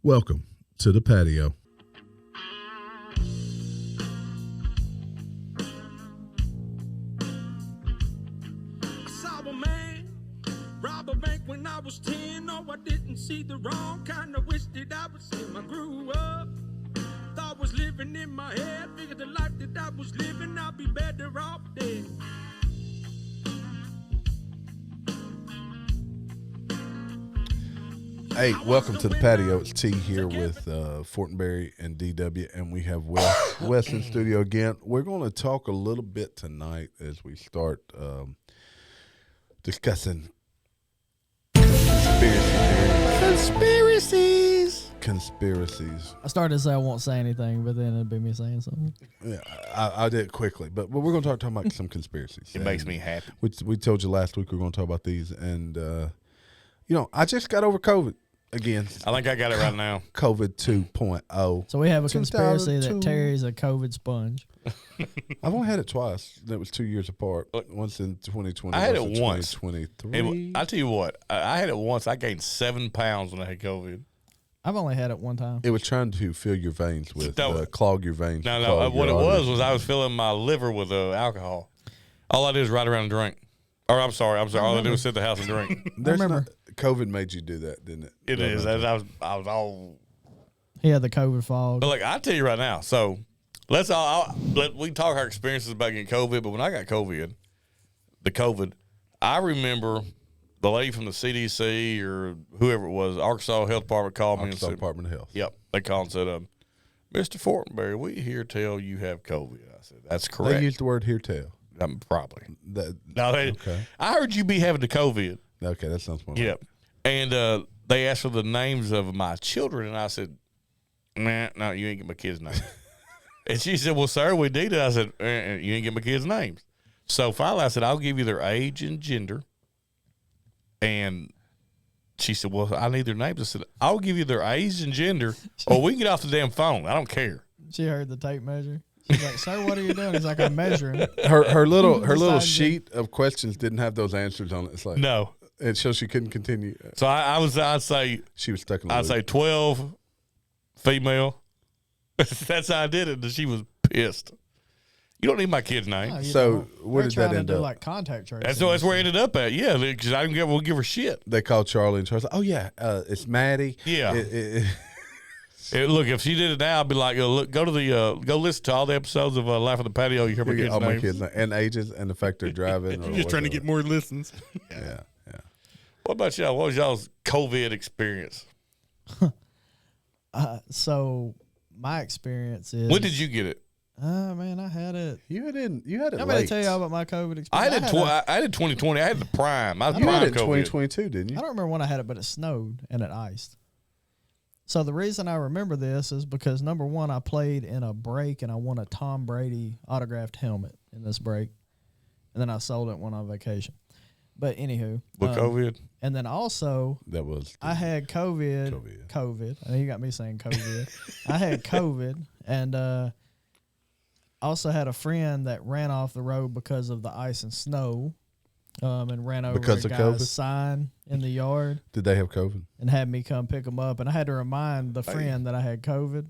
Welcome to the patio. I saw a man rob a bank when I was 10. No, I didn't see the wrong kind. I wished that I would see him. I grew up, thought was living in my head. Figured the life that I was living, I'd be better off dead. Hey, welcome to the patio. It's T here with Fortenberry and DW, and we have Wes in studio again. We're going to talk a little bit tonight as we start discussing conspiracies. I started to say I won't say anything, but then it'd be me saying something. Yeah, I did it quickly, but we're going to talk about some conspiracies. It makes me happy. We told you last week we were going to talk about these, and I just got over COVID again. I think I got it right now. COVID 2.0. So we have a conspiracy that Terry's a COVID sponge. I've only had it twice. That was 2 years apart. Once in 2020. I had it once. 2023. I'll tell you what. I had it once. I gained 7 pounds when I had COVID. I've only had it one time. It was trying to fill your veins with, clog your veins. No. What it was I was filling my liver with alcohol. All I did is ride around and drink. Or I'm sorry. All I did was sit at the house and drink. I remember. COVID made you do that, didn't it? It is. I was all. He had the COVID fog. But I'll tell you right now. So we talk our experiences about getting COVID. But when I got COVID, I remember the lady from the CDC or whoever it was, Arkansas Health Department called me and said, Department of Health. Yep, they called and said, "Mr. Fortenberry, we here tell you have COVID." I said, "That's correct." They used the word "here tell." Probably. Okay. I heard you be having the COVID. Okay, that sounds more. Yep. And they asked for the names of my children, and I said, "Nah, no, you ain't get my kids' names." And she said, "Well, sir, we need it." I said, "You ain't get my kids' names." So finally, I said, "I'll give you their age and gender." And she said, "Well, I need their names." I said, "I'll give you their age and gender, or we can get off the damn phone. I don't care." She heard the tape measure. She's like, "Sir, what are you doing?" He's like, "I'm measuring." Her little sheet of questions didn't have those answers on it. It's like no. And so she couldn't continue. So I'd say she was stuck in the I'd loop. say 12 female. That's how I did it. And she was pissed. You don't need my kid's name. No, so where did that end up? Like contact tracing. That's where it ended up at. Yeah, because we'll give her shit. They called Charlie and Charlie's like, "Oh yeah, it's Maddie." Yeah. Look, if she did it now, I'd be like, "Look, go listen to all the episodes of Life on the Patio. You hear my kids' names and ages and the fact they're driving." You're just trying to get more listens. Yeah. What about y'all? What was y'all's COVID experience? So my experience is. When did you get it? Man, I had it. You had it. I'm going to tell you all about my COVID experience. I had it 2020. I had the prime. I was you prime had it COVID. 2022, didn't you? I don't remember when I had it, but it snowed and it iced. So the reason I remember this is because, number one, I played in a break and I won a Tom Brady autographed helmet in this break. And then I sold it when on vacation. But anywho. With COVID? And then also, I had COVID. I know you got me saying COVID. I had COVID and also had a friend that ran off the road because of the ice and snow. And ran over because a of guy's COVID? sign in the yard. Did they have COVID? And had me come pick him up. And I had to remind the friend that I had COVID.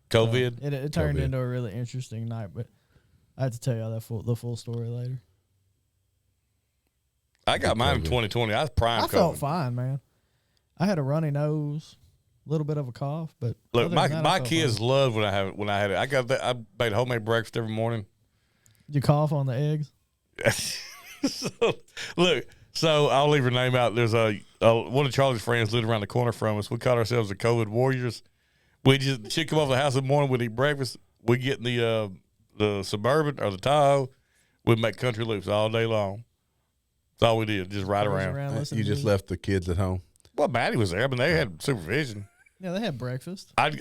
COVID? It turned into a really interesting night, but I have to tell you the full story later. I got mine in 2020. I was prime COVID. I felt fine, man. I had a runny nose, a little bit of a cough, but look, my kids loved when I had it. I made homemade breakfast every morning. Did you cough on the eggs? So I'll leave her name out. There's one of Charlie's friends lived around the corner from us. We called ourselves the COVID Warriors. She'd come over the house in the morning, we'd eat breakfast. We'd get in the Suburban or the Tahoe. We'd make country loops all day long. That's all we did, just ride around. You just left the kids at home? Well, Maddie was there, but they had supervision. Yeah, they had breakfast. I'd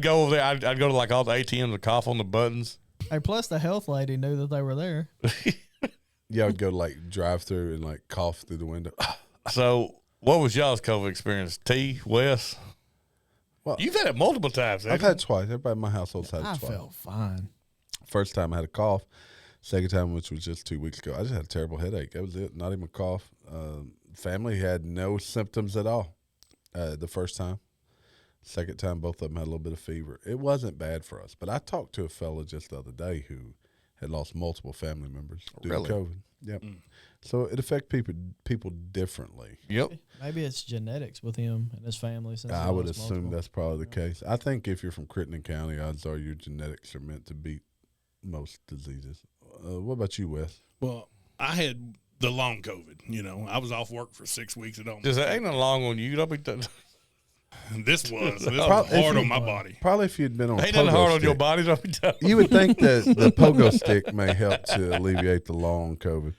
go over there. I'd go to all the ATMs and cough on the buttons. Hey, plus the health lady knew that they were there. Yeah, I would go drive through and cough through the window. So, what was y'all's COVID experience? T, Wes? Well, you've had it multiple times. I've had it twice. Everybody in my household's had it twice. I felt fine. First time I had a cough. Second time, which was just 2 weeks ago, I just had a terrible headache. That was it. Not even a cough. Family had no symptoms at all the first time. Second time, both of them had a little bit of fever. It wasn't bad for us. But I talked to a fella just the other day who had lost multiple family members due to COVID. Yep. So it affects people differently. Yep. Maybe it's genetics with him and his family. Since I would assume that's probably the case. I think if you're from Crittenden County, odds are your genetics are meant to beat most diseases. What about you, Wes? Well, I had the long COVID. You know, I was off work for 6 weeks at home. Does that ain't no long on you? Don't be This was hard on my body. Probably if you'd been on ain't a nothing pogo hard on stick. your body. Don't be telling. You would think that the pogo stick may help to alleviate the long COVID.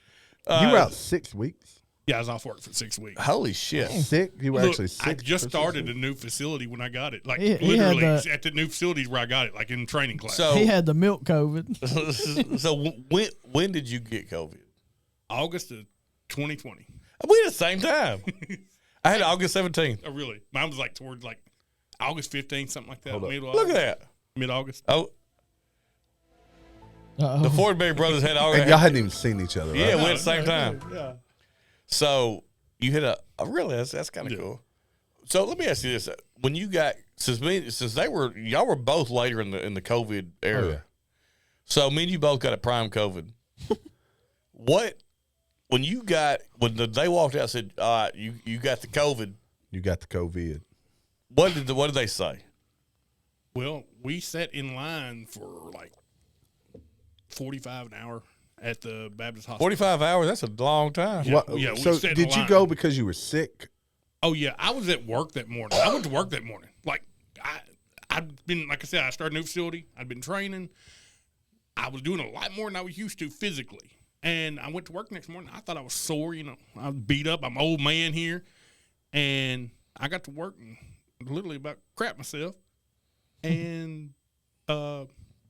You were out 6 weeks. Yeah, I was off work for 6 weeks. Holy shit. Sick? You were Look, actually sick? I just for 6 started weeks? a new facility when I got it. Like, He literally had at the new facilities where I got it, like in training class. So He had the milk COVID. so when did you get COVID? August of 2020. We at the same time. I had August 17th. Oh, really? Mine was like towards like August 15th, something like that. Look at that. Mid-August. Oh, the Fortenberry brothers had And y'all hadn't even seen each other, right? Yeah, we at the same time. Yeah. So you hit a really that's kind of cool. So let me ask you this: when you got since y'all were both later in the COVID era, yeah. so me and you both got a prime COVID. When they walked out and said, "All right, you got the COVID," You got the COVID. what did they say? Well, we sat in line for like 45 an hour at the Baptist Hospital. 45 hours. That's a long time. Yeah. we So sat in did you line. go because you were sick? Oh yeah, I was at work that morning. I went to work that morning. Like I'd been, like I said, I started a new facility. I'd been training. I was doing a lot more than I was used to physically. And I went to work next morning. I thought I was sore, you know. I was beat up. I'm an old man here. And I got to work and literally about crap myself. And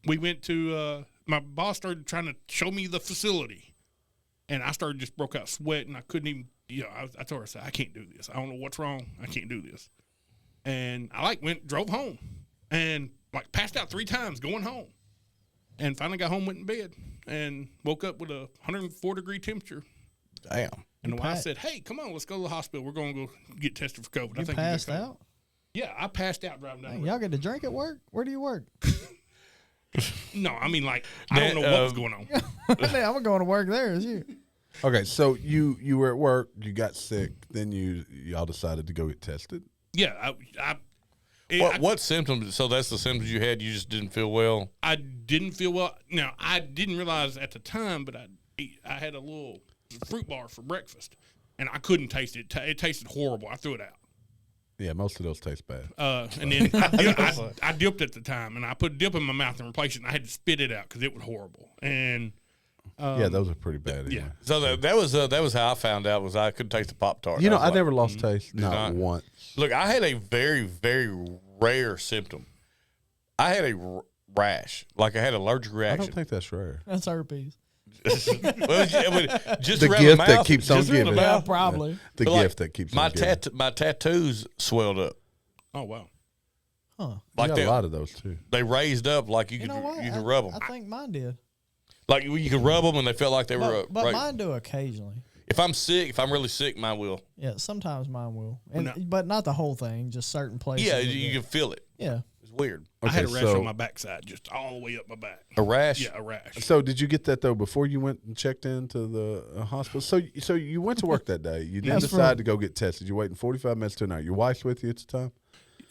we went to my boss started trying to show me the facility. And I started just broke out sweating. I couldn't even, you know, I told her, I said, I can't do this. I don't know what's wrong. I can't do this. And I drove home and passed out 3 times going home. And finally got home, went in bed, and woke up with a 104-degree temperature. Damn. And the wife said, "Hey, come on, let's go to the hospital. We're going to go get tested for COVID." You passed out? Yeah, I passed out driving down. Dang, y'all get to drink at work? Where do you work? No, I mean I don't know what was going on. Damn, I'm going to work there as you. Okay, so you were at work, you got sick, then y'all decided to go get tested. Yeah, What symptoms? So that's the symptoms you had. You just didn't feel well. I didn't feel well. Now I didn't realize at the time, but I had a little fruit bar for breakfast, and I couldn't taste it. It tasted horrible. I threw it out. Yeah, most of those taste bad. And then I dipped at the time, and I put dip in my mouth and replaced it. And I had to spit it out because it was horrible. And yeah, those are pretty bad. Anyway. yeah. So that was how I found out was I couldn't taste the Pop-Tart. You know, was I like, never lost taste, not not? once. Look, I had a very, very rare symptom. I had a rash. Like I had an allergic I reaction. don't think that's rare. That's herpes. Well, just The around gift the that mouth, keeps on just around the giving. mouth. Probably. The But, gift that keeps my on giving. my tattoos swelled up. Oh wow. Huh. You Like got they, a lot of those too. they raised up like you You could know what? you could rub them. I think mine did. Like you could rub them and they felt like they were. But right. mine do occasionally. If I'm sick, if I'm really sick, mine will. Yeah, sometimes mine will. And, No. But not the whole thing, just certain places. Yeah, of you it. can feel it. Yeah. It's weird. I had a Okay, rash so- on my backside, just all the way up my back. A rash. Yeah, a rash. So did you get that though before you went and checked into the hospital? So you went to work that day. You didn't That's decide right. to go get tested. You're waiting 45 minutes to an hour. Your wife's with you at the time.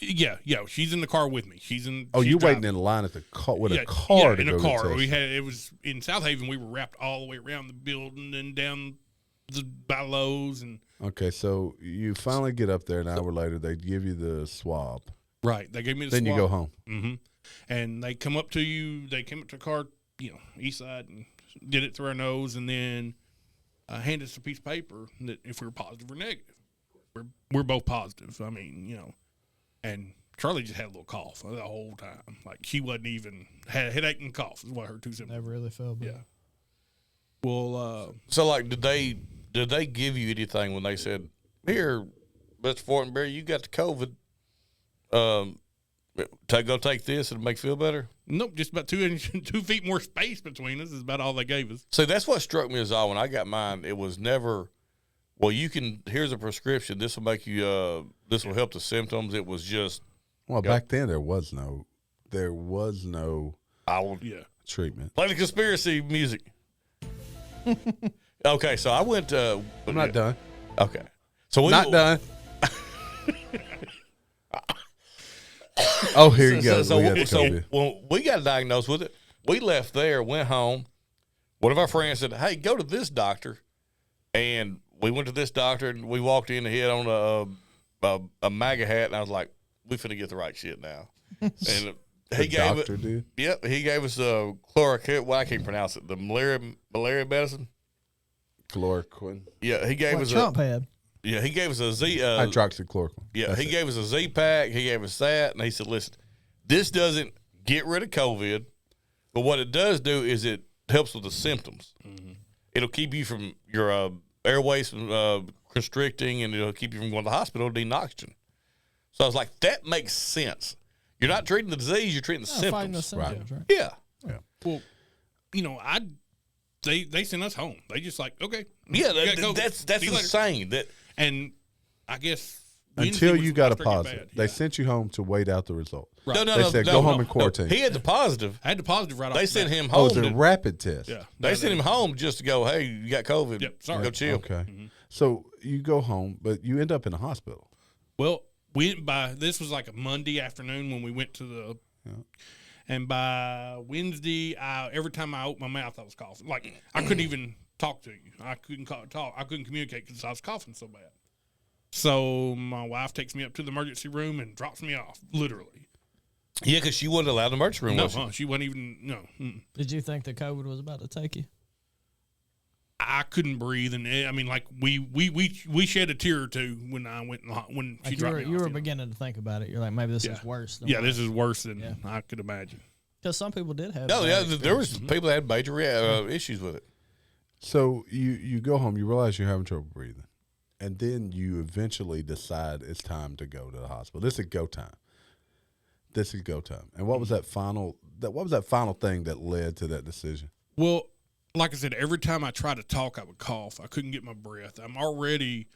Yeah, she's in the car with me. She's Oh, she's you're driving. waiting in line at the car with Yeah, a car to in go a get car. tested. It was in South Haven. We were wrapped all the way around the building and down by Lowe's and Okay, so you finally get up there. An hour later, they give you the swab. right. They gave me the Then swab. you go home. Mm-hmm. And they come up to you. They came up to the car, east side, and did it through our nose, and then handed us a piece of paper that if we were positive or negative. We're both positive. I mean, and Charlie just had a little cough the whole time. Like she wasn't even had a headache and cough is what her two symptoms. Never really felt bad. Yeah. Well, So like, did they give you anything when they said, "Here, Mr. Fortenberry, you got the COVID. Go take this and make you feel better." nope, just about 2 feet more space between us is about all they gave us. See, that's what struck me as odd when I got mine. It was never, well, here's a prescription. This will make you. This will help the symptoms. It was just, Well, back then there was no treatment. Play the conspiracy music. Okay, so I went. I'm not done. Okay, so not done. Oh, here you go. So when we got diagnosed with it, we left there, went home. One of our friends said, "Hey, go to this doctor," and we went to this doctor, and we walked in and he had on a MAGA hat, and I was like, "We finna get the right shit now." And he gave it. Did? Yep, he gave us a chloroquine. Well, I can't pronounce it. The malaria medicine. Chloroquine. Yeah, he gave us Trump had. Yeah, he gave us a hydroxychloroquine. Yeah, he gave us a Z-Pack. He gave us that, and he said, "Listen, this doesn't get rid of COVID, but what it does do is it helps with the symptoms. Mm-hmm. It'll keep you from your airways from constricting, and it'll keep you from going to the hospital to need oxygen." So I was like, "That makes sense. You're not treating the disease; you're treating the symptoms." The symptoms, right? Yeah. Well, they sent us home. They just like, okay, yeah, that's insane. And I guess until you got a positive, they sent you home to wait out the result. Right. No, they said go home and quarantine. He had the positive. I had the positive right off. They sent him home. Oh, it's a rapid test. Yeah, they sent him home just to go, "Hey, you got COVID. Yep, sorry. Go chill." Okay, so you go home, but you end up in a hospital. Well, this was like a Monday afternoon when we went to the. Yeah. And by Wednesday, every time I opened my mouth, I was coughing. Like, I couldn't even talk to you. I couldn't talk. I couldn't communicate because I was coughing so bad. So my wife takes me up to the emergency room and drops me off, literally. Yeah, because she wasn't allowed in the emergency room, was she? She wasn't even, no. Mm. Did you think the COVID was about to take you? I couldn't breathe, and I mean, like we shed a tear or two when I went when she dropped me off. You were beginning to think about it. You're like, maybe this is worse. This is worse than I could imagine. Because some people did have. No, there was people that had major issues with it. So you go home, you realize you're having trouble breathing, and then you eventually decide it's time to go to the hospital. This is go time. And what was that final? What was that final thing that led to that decision? Well, like I said, every time I tried to talk, I would cough. I couldn't get my breath. I'm already.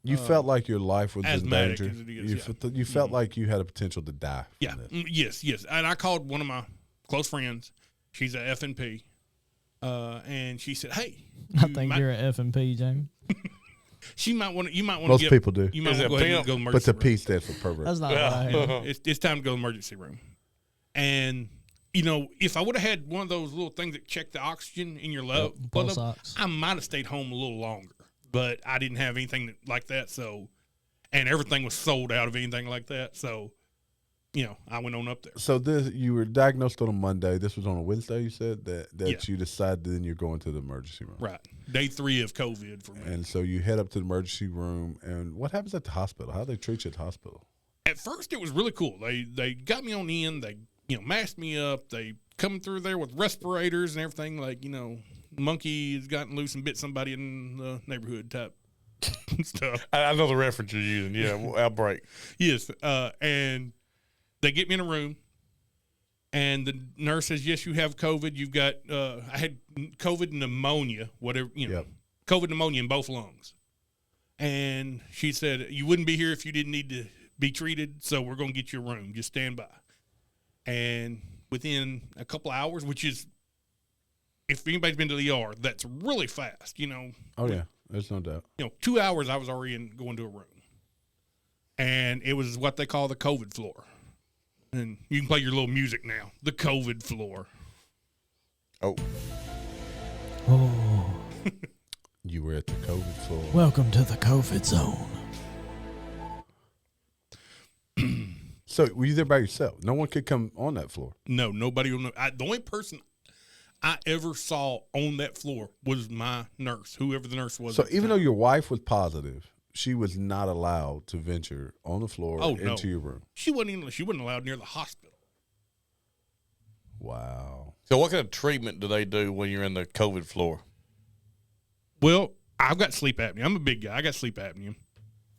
You felt like your life was in danger. As it is, you felt like you had a potential to die. Yeah. Yes. And I called one of my close friends. She's a F&P, and she said, "Hey, I think you're an F&P, Jamie." You might want to. Most people do. You might want to go ahead and go to the emergency room. But the P stands for pervert. That's not what I heard. It's time to go to the emergency room, and. If I would have had one of those little things that check the oxygen in your blood level, I might have stayed home a little longer. But I didn't have anything like that, and everything was sold out of anything like that. So, I went on up there. So you were diagnosed on a Monday. This was on a Wednesday, you said, that you decided then you're going to the emergency room. Right. Day 3 of COVID for me. And so you head up to the emergency room. And what happens at the hospital? How do they treat you at the hospital? At first, it was really cool. They got me on the end. They masked me up. They come through there with respirators and everything. Like, monkey has gotten loose and bit somebody in the neighborhood type stuff. I know the reference you're using. Yeah, outbreak. Yes. And they get me in a room, and the nurse says, "Yes, you have COVID. You've got I had COVID pneumonia, whatever, COVID pneumonia in both lungs." And she said, "You wouldn't be here if you didn't need to be treated, so we're going to get you a room. Just stand by." And within a couple hours, which is, if anybody's been to the ER, that's really fast, Oh, yeah. There's no doubt. 2 hours I was already going to a room. And it was what they call the COVID floor. And you can play your little music now. The COVID floor. Oh. You were at the COVID floor. Welcome to the COVID zone. So were you there by yourself? No one could come on that floor? No, nobody. The only person I ever saw on that floor was my nurse, whoever the nurse was. So even though your wife was positive, she was not allowed to venture on the floor into your room? She wasn't allowed near the hospital. Wow. So what kind of treatment do they do when you're in the COVID floor? Well, I've got sleep apnea. I'm a big guy. I got sleep apnea.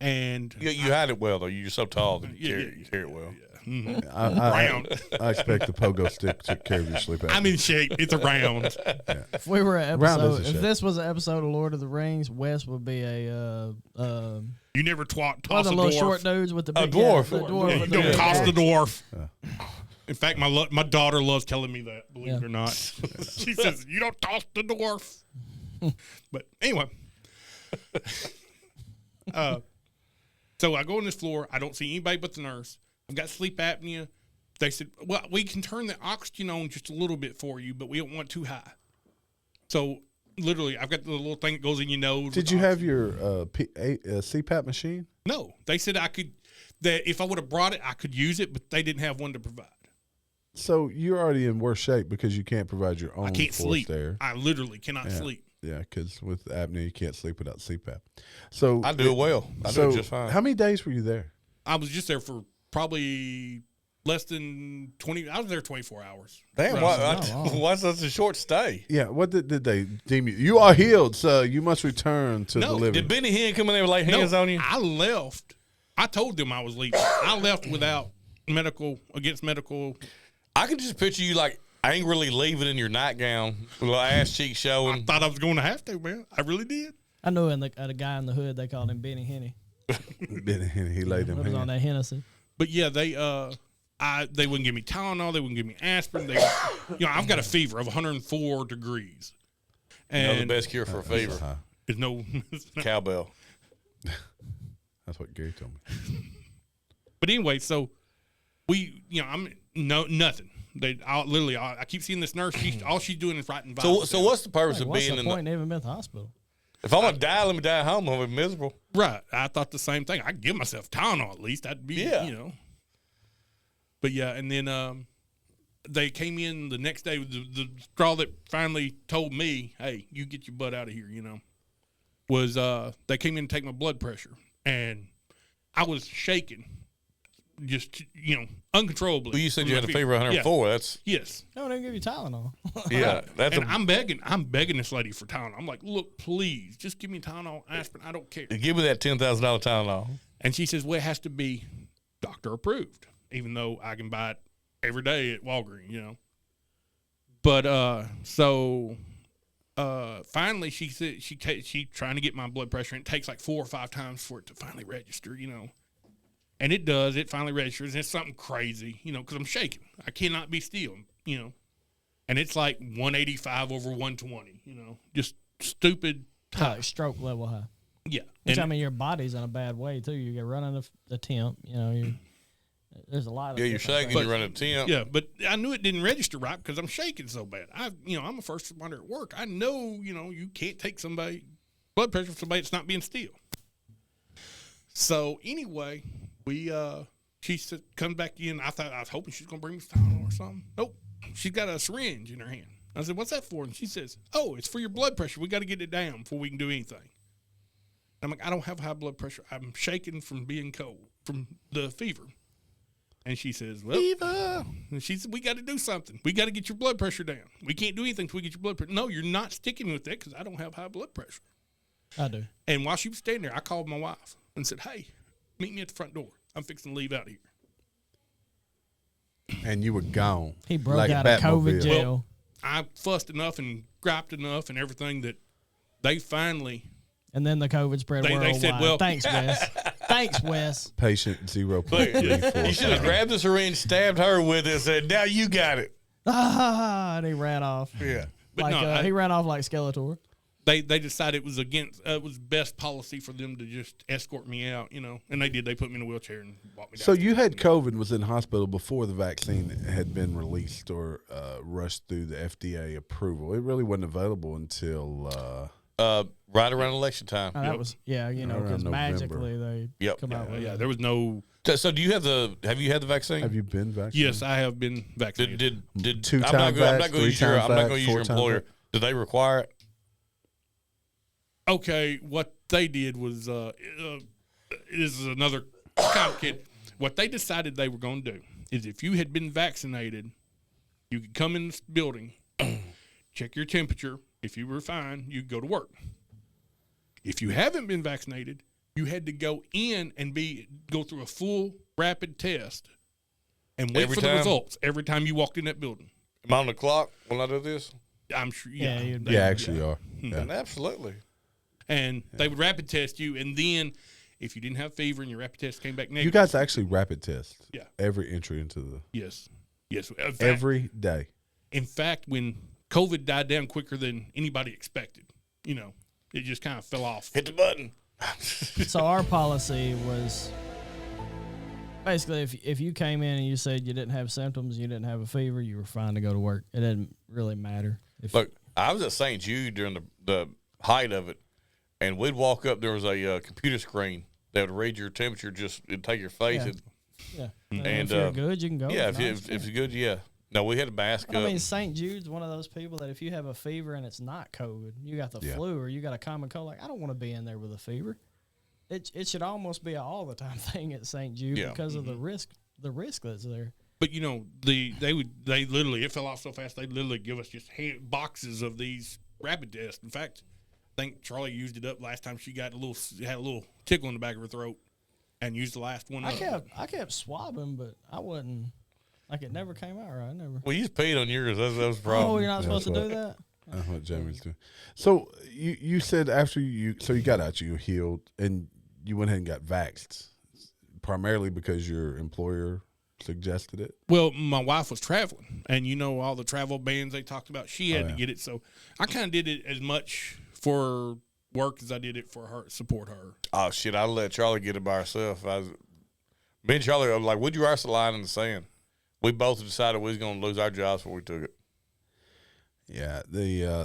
And you had it well though. You're so tall that you carry it well. Yeah. Mm-hmm. Round. I expect the pogo stick took care of your sleep apnea. I'm in shape. It's a round. Yeah. If we were an episode, if this was an episode of Lord of the Rings, Wes would be a you never toss one of the a little dwarf. short dudes with the big dwarf. The dwarf Yeah, you with don't the toss the axe. dwarf. Yeah. In fact, my daughter loves telling me that. Believe Yeah. it or not, she says you don't toss the dwarf. But anyway, so I go on this floor. I don't see anybody but the nurse. I've got sleep apnea. They said, well, we can turn the oxygen on just a little bit for you, but we don't want too high. So literally, I've got the little thing that goes in your nose. Did you have your CPAP machine? No. They said I could, that if I would have brought it, I could use it, but they didn't have one to provide. So you're already in worse shape because you can't provide your own I can't sleep. air. I literally cannot sleep. Yeah, because with apnea, you can't sleep without CPAP. So I do it well. I do it just fine. How many days were you there? I was just there for probably less than 20. I was there 24 hours. Damn, why such a short stay? Yeah, what did they deem you? You are healed, so you must return to the living. Did Benny Hinn come in there and lay hands on you? I left. I told them I was leaving. I left without against medical. I can just picture you like angrily leaving in your nightgown with a little ass cheek showing. I thought I was going to have to, man. I really did. I know a guy in the hood, they called him Benny Henny. Benny Hinn, he laid him It was on that Hennessy. But yeah, they wouldn't give me Tylenol. They wouldn't give me aspirin. I've got a fever of 104 degrees. And the best cure for a fever is no cowbell. That's what Gary told me. But anyway, so I'm nothing. I keep seeing this nurse. All she's doing is writing vitals. So what's the purpose of What's being the in point in even been at the hospital? If I'm gonna die, let me die at home. I'm gonna be miserable. Right. I thought the same thing. I'd give myself Tylenol at least. That'd be, But yeah, and then they came in the next day. The straw that finally told me, hey, you get your butt out of here, was they came in to take my blood pressure. And I was shaking, just, uncontrollably. Well, you said you had a fever of 104. Yeah. That's yes. No, they didn't give you Tylenol. Yeah, that's. And I'm begging this lady for Tylenol. I'm like, look, please, just give me Tylenol, aspirin. I don't care. Give me that $10,000 Tylenol. And she says, well, it has to be doctor approved, even though I can buy it every day at Walgreens, But finally, she said she trying to get my blood pressure, and it takes like 4 or 5 times for it to finally register, And it does. It finally registers. And it's something crazy, because I'm shaking. I cannot be still, And it's like 185 over 120, just stupid high. Like stroke level high. Yeah. Which, I mean, your body's in a bad way, too. You get running the temp, there's a lot of you're shaking, things. you're running a temp. Yeah, but I knew it didn't register right because I'm shaking so bad. I'm a first responder at work. I know, you can't take somebody blood pressure from somebody that's not being still. So anyway, she comes back in. I was hoping she was gonna bring me some Tylenol or something. Nope, she's got a syringe in her hand. I said, "What's that for?" And she says, "Oh, it's for your blood pressure. We got to get it down before we can do anything." I'm like, "I don't have high blood pressure. I'm shaking from being cold from the fever." And she says, well, fever. And she said, we got to do something. We got to get your blood pressure down. We can't do anything until we get your blood pressure. No, you're not sticking with that because I don't have high blood pressure. I do. And while she was standing there, I called my wife and said, hey, meet me at the front door. I'm fixing to leave out of here. And you were gone. He broke out of COVID jail. Well, I fussed enough and griped enough and everything that they finally. And then the COVID spread worldwide. They said, well, thanks, Wes. Thanks, Wes. Patient 0.34. You should have grabbed the syringe, stabbed her with it, and said, now you got it. And he ran off. Yeah. But he ran off like Skeletor. They decided it was it was best policy for them to just escort me out, and they did. They put me in a wheelchair and walked me down. So you had COVID and was in hospital before the vaccine had been released or rushed through the FDA approval. It really wasn't available until right around election time. That was because magically they come out with there was no. So do you have have you had the vaccine? Have you been vaccinated? Yes, I have been vaccinated. Did 2 times vax, 3 times vax, 4 times vax? I'm not going to use your employer. Did they require it? Okay, what they did was this is another complicated. What they decided they were going to do is if you had been vaccinated, you could come in this building, check your temperature. If you were fine, you could go to work. If you haven't been vaccinated, you had to go in and go through a full rapid test and wait for the results every time you walked in that building. Am I on the clock when I do this? I'm sure. Yeah, actually you are. Yeah. Absolutely. And they would rapid test you, and then if you didn't have fever and your rapid test came back negative. You guys actually rapid test. Yeah. Every entry into the. Yes. Fact, every day. In fact, when COVID died down quicker than anybody expected, it just kind of fell off. Hit the button. So our policy was basically if you came in and you said you didn't have symptoms, you didn't have a fever, you were fine to go to work. It didn't really matter. Look, I was at St. Jude during the height of it, and we'd walk up. There was a computer screen that would read your temperature. It'd take your face. Yeah. And if you're good, you can go. Yeah, if you're good, yeah. No, we had a mask up. I mean, St. Jude's one of those people that if you have a fever and it's not COVID, you got the flu or you got a common cold, like, I don't want to be in there with a fever. It should almost be an all the time thing at St. Jude because of the risk that's there. But they literally, it fell off so fast they literally give us just boxes of these rapid tests. In fact, I think Charlie used it up last time she had a little tickle in the back of her throat and used the last one. I kept swabbing, but I wasn't. Like, it never came out right. Well, you just peed on yours. That was the problem. Oh, you're not supposed to do that? That's what Jamie's doing. So you said after you got out, you healed, and you went ahead and got vaxxed, primarily because your employer suggested it? Well, my wife was traveling, and all the travel bans they talked about. She had to get it, so I kind of did it as much for work as I did it for her, support her. Oh, shit, I let Charlie get it by herself. Me and Charlie were like, would you write the line in the sand? We both decided we was going to lose our jobs before we took it. Yeah,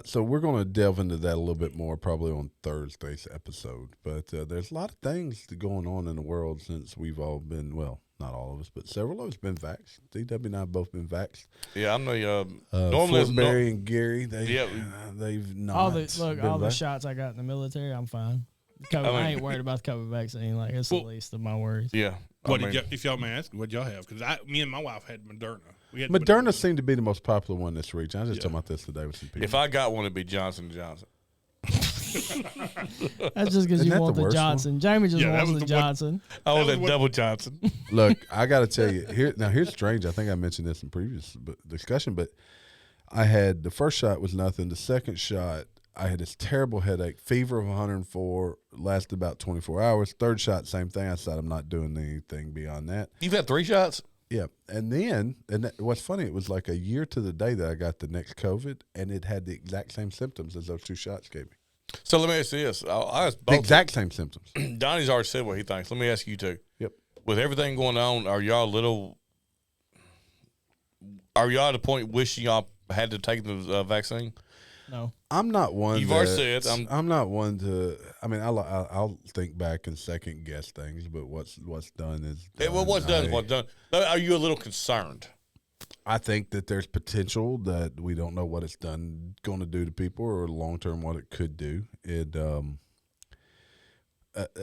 so we're going to delve into that a little bit more probably on Thursday's episode. But there's a lot of things going on in the world since we've all been, well, not all of us, but several of us been vaxxed. DW and I have both been vaxxed. Yeah, I'm the normally Fortenberry and Gary, they've not. All the shots I got in the military, I'm fine. I ain't worried about the COVID vaccine. Like, it's the least of my worries. Yeah. If y'all may ask, what'd y'all have? Because me and my wife had Moderna. Moderna seemed to be the most popular one in this region. I was just talking about this today with some people. If I got one, it'd be Johnson & Johnson. That's just because you want the Johnson. One? Jamie just wants the Johnson. I want that double Johnson. Look, I got to tell you, here's strange. I think I mentioned this in previous discussion, but I had the first shot was nothing. The second shot, I had this terrible headache, fever of 104, lasted about 24 hours. Third shot, same thing. I said, I'm not doing anything beyond that. You've had 3 shots? Yeah. And then, what's funny, it was like a year to the day that I got the next COVID, and it had the exact same symptoms as those 2 shots gave me. So let me ask you this. I asked both the exact same symptoms. Donnie's already said what he thinks. Let me ask you too. Yep. With everything going on, are y'all at a point wishing y'all had to take the vaccine? No. I'm not one. You've already said. I'm not one to. I mean, I'll think back and second guess things, but what's done is done. Well, what's done is what's done. Are you a little concerned? I think that there's potential that we don't know what it's going to do to people, or long term what it could do. I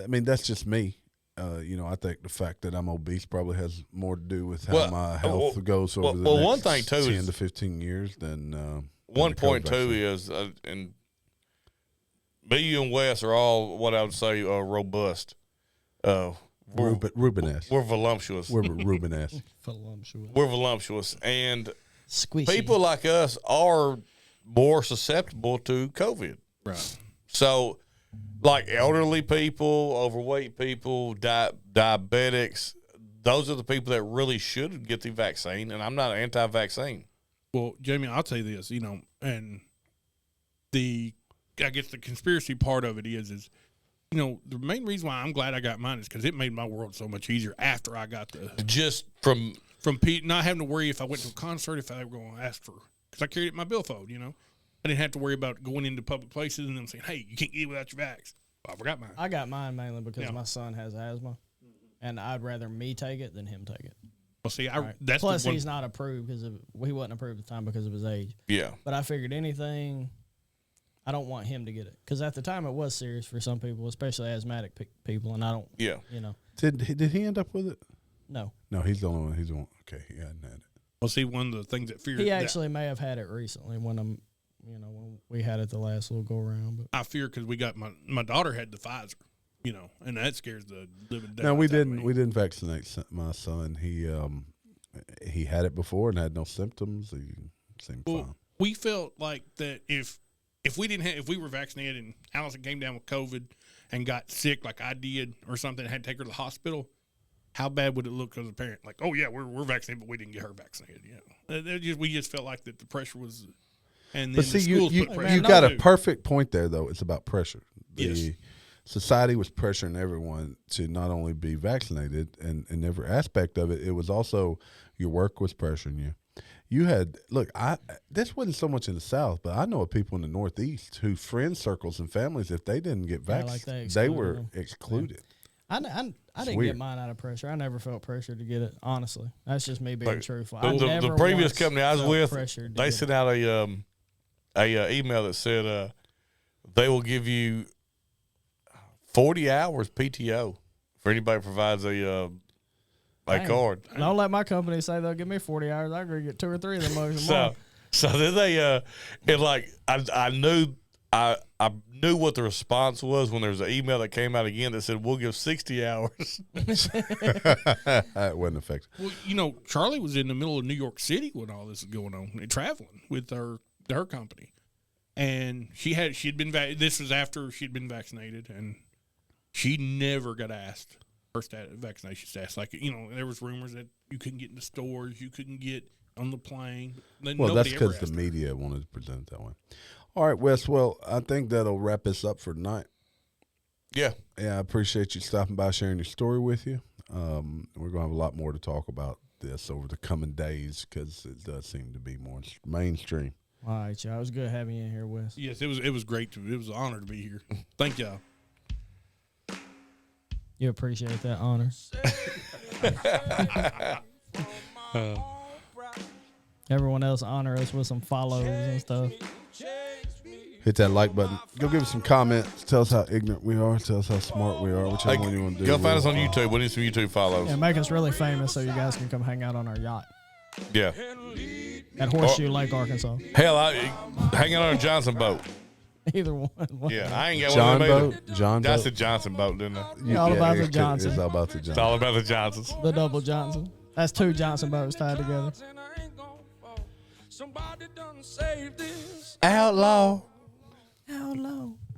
mean, that's just me. I think the fact that I'm obese probably has more to do with how my health goes over the next one thing too 10 to 15 years than. One point too is, and BU and Wes are all what I would say robust. Rubenesque. We're voluptuous. We're Rubenesque. We're voluptuous, and squishy. People like us are more susceptible to COVID. Right. So, like elderly people, overweight people, diabetics, those are the people that really should get the vaccine. And I'm not anti-vaccine. Well, Jamie, I'll tell you this, and I guess the conspiracy part of it is the main reason why I'm glad I got mine is because it made my world so much easier after I got just from not having to worry if I went to a concert, if I were going to ask for, because I carried it in my billfold, I didn't have to worry about going into public places and them saying, hey, you can't get it without your vax. Well, I forgot mine. I got mine mainly because my son has asthma, and I'd rather me take it than him take it. Well, see, that's plus he's not approved because he wasn't approved at the time because of his age. Yeah, but I figured anything, I don't want him to get it because at the time it was serious for some people, especially asthmatic people, and I don't. Yeah, Did he end up with it? No, he's the only one. He's the one. Okay, he hadn't had it. Well, see, one of the things that feared he actually may have had it recently when when we had it the last little go around. But I fear because we got my daughter had the Pfizer. you know, and that scares the living daylights No, we out of didn't. me. We didn't vaccinate my son. He had it before and had no symptoms. He seemed fine. We felt like that if we were vaccinated and Allison came down with COVID and got sick like I did or something, and had to take her to the hospital, how bad would it look as a parent? Like, oh yeah, we're vaccinated, but we didn't get her vaccinated. You know, we just felt like that the pressure was, and then But see, you got a perfect point there, though. It's about pressure. Yes. Society was pressuring everyone to not only be vaccinated, and in every aspect of it, it was also your work was pressuring you. You had this wasn't so much in the South, but I know of people in the Northeast who friend circles and families, if they didn't get vaccinated, they were excluded. I didn't get mine out of pressure. I never felt pressure to get it. Honestly, that's just me being truthful. The previous company I was with, they sent out a email that said they will give you 40 hours PTO for anybody who provides a card. Don't let my company say they'll give me 40 hours. I agree to get 2 or 3 of them mugs a month. So then they I knew what the response was when there was an email that came out again that said we'll give 60 hours. That wasn't effective. Well, you know, Charlie was in the middle of New York City when all this was going on, and traveling with her company, and she'd been this was after she'd been vaccinated, and she never got asked her vaccination status. Like, you know, there was rumors that you couldn't get in the stores, you couldn't get on the plane. Well, that's because the media wanted to present it that way. All right, Wes. Well, I think that'll wrap us up for tonight. Yeah. Yeah, I appreciate you stopping by, sharing your story with you. We're going to have a lot more to talk about this over the coming days because it does seem to be more mainstream. All right, y'all. It was good having you in here, Wes. Yes, it was great. It was an honor to be here. Thank y'all. You appreciate that honor. Everyone else honor us with some follows and stuff. Hit that like button. Go give us some comments. Tell us how ignorant we are. Tell us how smart we are. Whichever one you want to do. Go find us on YouTube. We need some YouTube follows. Yeah, make us really famous so you guys can come hang out on our yacht. Yeah. At Horseshoe Lake, Arkansas. Hell, hanging on a Johnson boat. Either one. Yeah, I ain't got John one boat. of them. John That's boat. the Johnson boat, didn't I? Yeah, all about the Johnson. It's all about the Johnson. It's all about the Johnsons. The double Johnson. That's 2 Johnson boats tied together. Somebody done saved this. Outlaw. Outlaw.